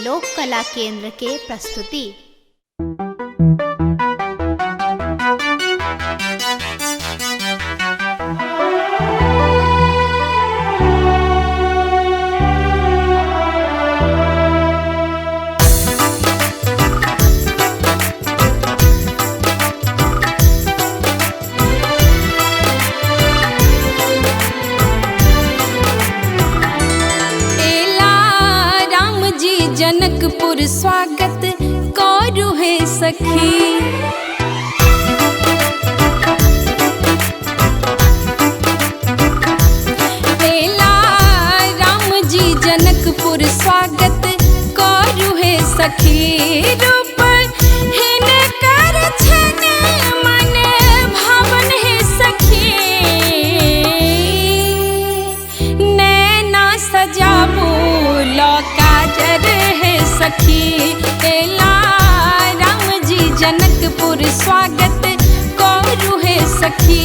लोक कला केंद्र के प्रस्तुति। जनकपुर स्वागत करू है सखी, एला राम जी जनकपुर स्वागत करू है सखी। रूप हिन कर छन मन भावन है सखी, नैना सजाबू लौकाजर सखी। एला राम जी जनकपुर स्वागत करू है सखी।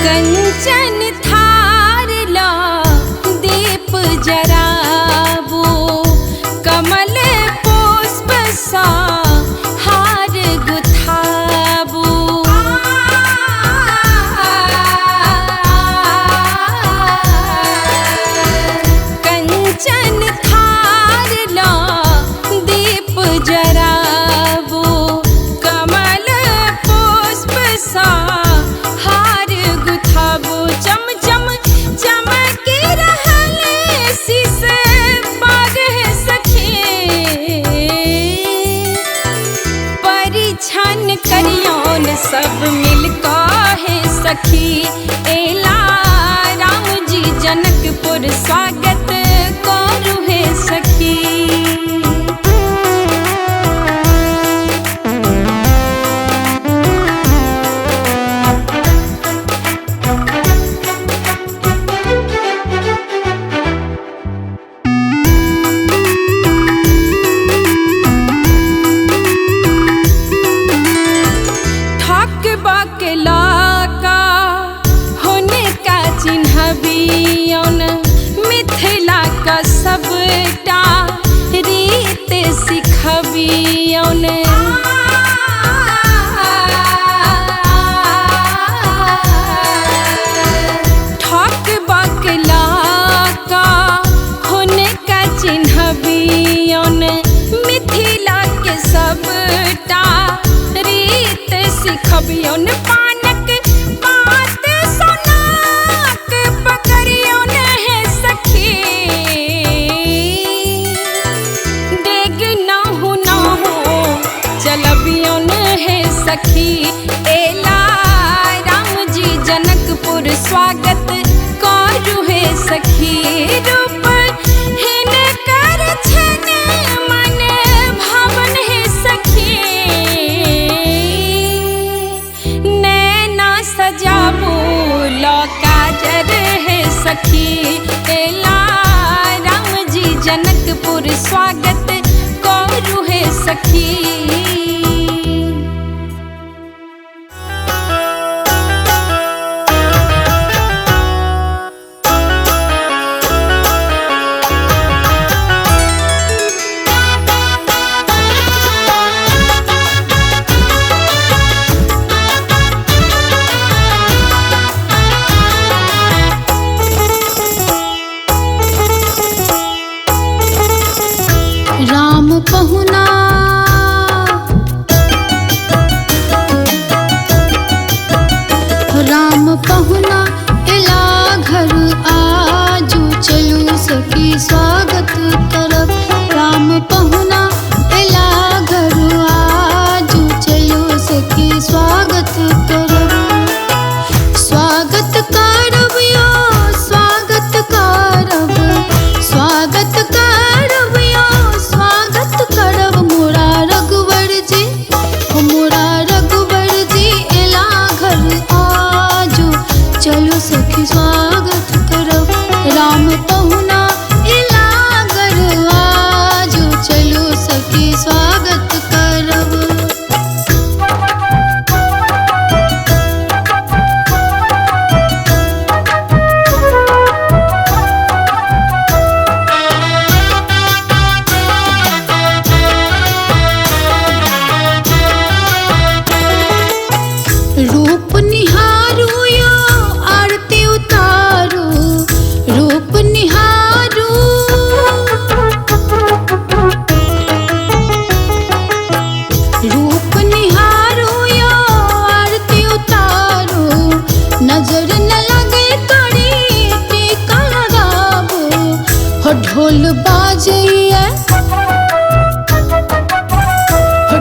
कंचन थार ला दीप जराबू, कमल पुष्प सा हार गुथाबू। कंचन थार ला दीप जराबू, कमल पुष्प सा हार गुथाबू। चम चम चमकी रहले शीश बाग है सखी, परिछन करियौन सब मिलका है सखी। एला राम जी जनकपुर स्वागत करू है सखी। का होने का चिन्हबियौन, मिथिला का सबटा रीत सिखबियौन। ठक बकला का होने का चिन्हबियौन, मिथिला के सबटा रीत सिखबियौन। पानक पात सोनाक पकड़ियौन है सखी, डेग नाहु चलबियौन है सखी। एला राम जी जनकपुर स्वागत करू है सखी। रूप हिन कर छन मन भावन है सखी, नैना सजाबू लौकाजर है सखी। एला राम जी जनकपुर स्वागत करू है सखी। राम पहुना राम पहुना एला घर आजू चलू सखी स्वागत करब। राम पहुना एला घर आजू चलू सखी स्वागत करब। स्वागत करब यो स्वागत करब, स्वागत करब यो स्वागत करब। मोरा रघुवर जी मोरा रघुवर जी एला घर आजू चलो सखी स्वागत कर। पहुना एला घर आजू चलो सखी स्वागत करब। रूप निहारू यो आरती उतारू, रूप निहारू रूप निहारू यो आरती उतारू, नजर न लगे कड़ी टीका लगाबो। हो ढोल बाजैया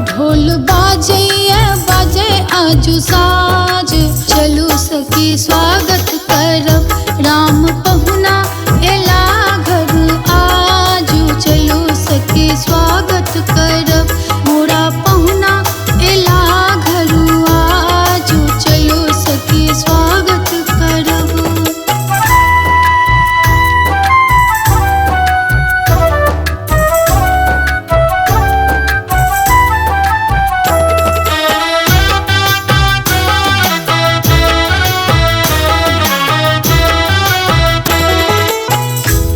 ढोल बाजैया बाजे आजू साज चलू सखी स्वागत करब। राम पहुना एला घर आजू चलू सखी स्वागत करब। मोरा पहुना एला घर आजू चलू सखी स्वागत करब।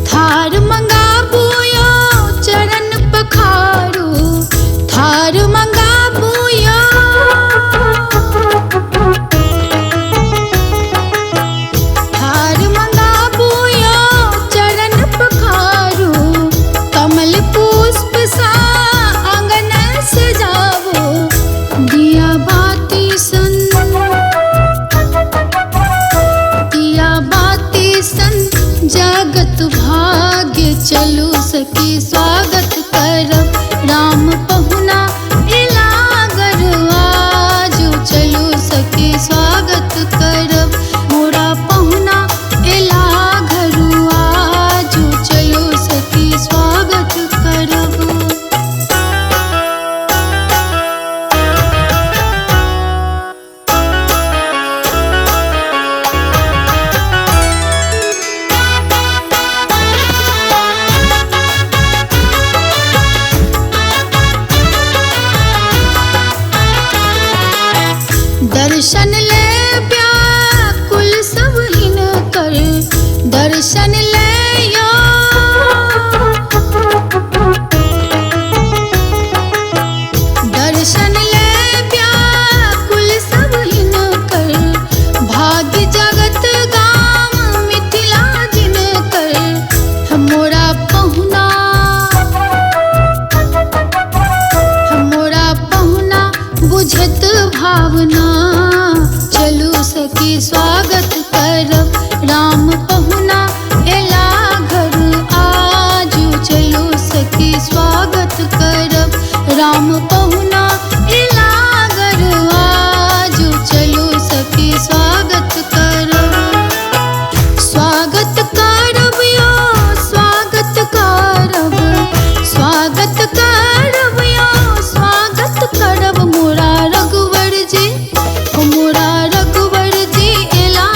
थार मंगाबू यो चरण पखारू, थार मंगाबू यो थार मंगाबू यो चरण पखारू, कमल पुष्प सा आंगन सजावो। दिया बाती सन दिया बाती सन जगत भाग्य चलू सखी स्वागत करब। राम पहुना एला घर आजू चलू सखी स्वागत करब। मोरा पहुना एला घर आजू चलू सखी स्वागत करब। दर्शन ले व्याकुल सब हिन कर, दर्शन ले यो दर्शन ले व्याकुल सब हिन कर, भाग्य जगत गाम मिथिला जिन कर। मोरा पहुना बुझत भावना चलू सखी स्वागत करब। राम पहुना एला घर आजू चलू सखी स्वागत करब। राम पहुना एला घर आजू चलू सखी स्वागत करब। स्वागत करब यो स्वागत करब, स्वागत करब यो स्वागत करब। मोरा रघुवर जी एला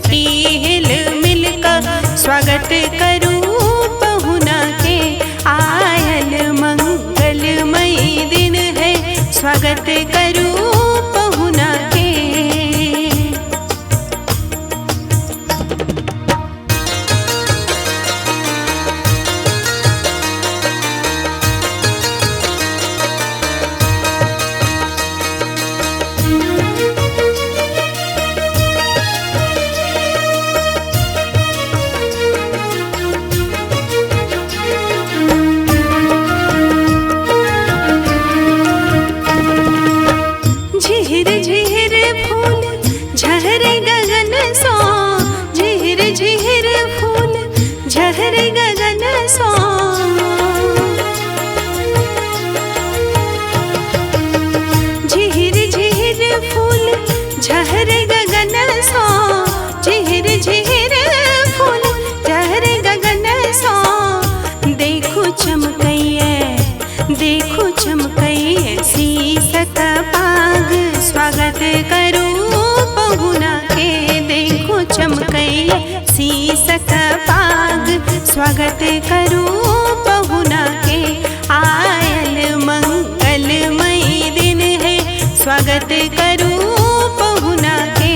सखी हिल मिलकर स्वागत करूं पहुना के। आयल मंगलमयी दिन है स्वागत करूं पहुना के। झिहिर झिहिर फूल झहरे गगन सो, झिहिर झिहिर फूल झहरे गगन सो। झिहिर झिहिर फूल झहरे गगन सो, झिहिर झिहिर फूल झहरे गगन सो। देखो चमकैये देखो चमकैये शीसक पाग स्वागत करूं पहुना के। देखो चमकैये शीसक पाग स्वागत करूं पहुना के। आयल मंगलमयी दिन है स्वागत करूं पहुना के।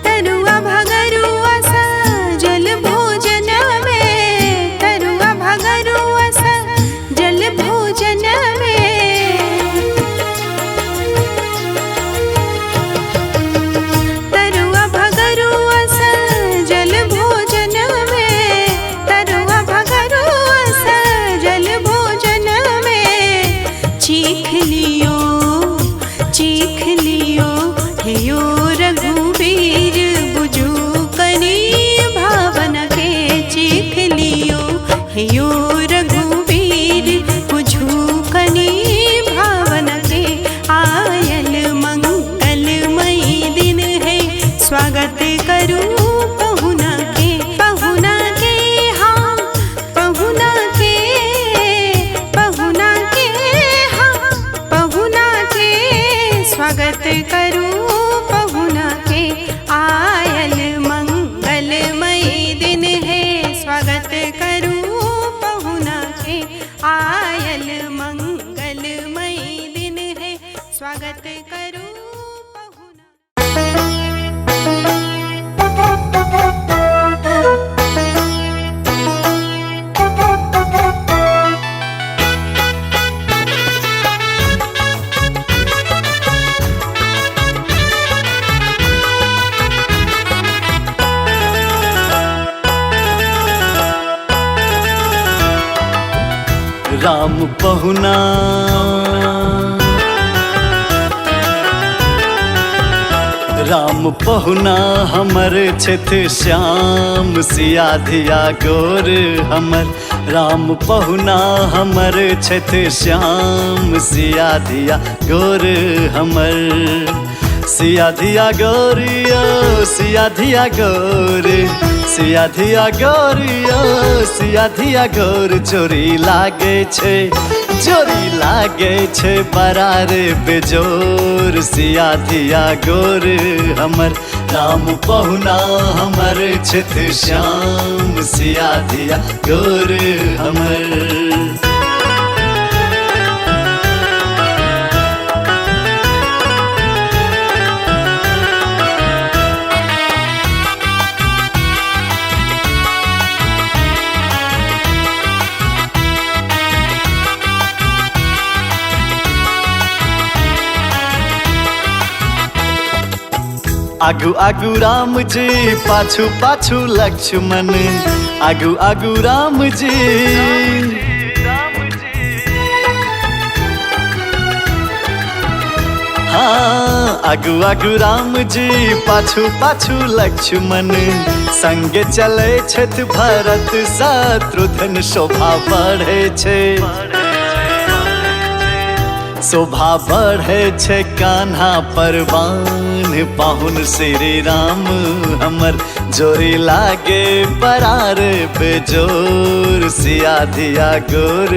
तरुआ भगरुआ सजल भोजन में, तरुआ भगरुआ सजल भोजन में। तरुआ भगरुआ सजल भोजन में, तरुआ भगरुआ सजल भोजन में। चीख लियो हे यो रघुवीर बुझू कनी भावना के। चीख लियो हे यो रघुवीर बुझू कनी भावना के। आयल मंगलमयी दिन है स्वागत करूं पहुना के। पहुना के हाँ पहुना के, पहुना के हाँ पहुना के स्वागत करूं पहुना के। आयल मंगलमयी दिन है स्वागत करूं पहुना के। आयल मंगलमयी दिन है स्वागत करूं पहुना। राम पहुना राम पहुना हमर छथि श्याम सिया धिया गोर हमर। राम पहुना हमर छथि श्याम सिया धिया गोर हमर। सिया धिया गोरिया सिया धिया गोर, सिया धिया गोरिया सिया धिया गोर। जोरी लागे छे बरार बेजोर। सिया धिया गोर हमर। राम पहुना हमर छथि श्याम सिया धिया गोर हमर। आगू आगू राम जी पाछू पाछू लक्ष्मण। आगू आगू राम जी हाँ आगू आगू राम जी पाछू पाछू लक्ष्मण संगे चले छथि भरत शत्रुघ्न शोभा बढ़े छे शोभा बढ़े छे कान्हा परवान पाहुन श्री राम हमर जोरी लागे परार बेजोर सिया धिया गोर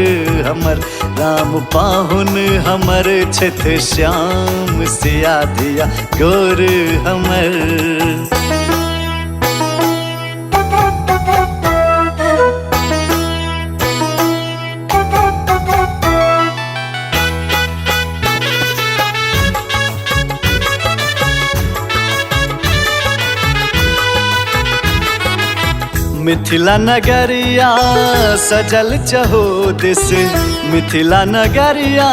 हमर राम पाहुन हमर छित श्याम सिया धिया गोर हमर। मिथिला नगरिया सजल चहुदिस मिथिला नगरिया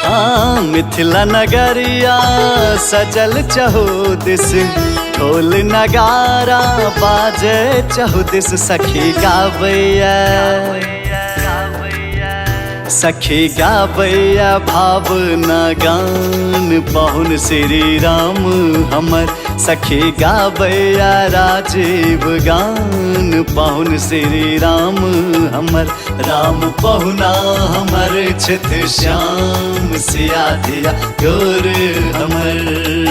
हाँ मिथिला नगरिया सजल चहुदिस ढोल नगारा बाजे चहुदिस सखी गावैया सखी गावैया भावना गान पाहुन श्री राम हमर सखी गावैया राजीव गान पाहुन श्री राम हमर राम पहुना हमर छित श्याम सिया धिया गोर हमर।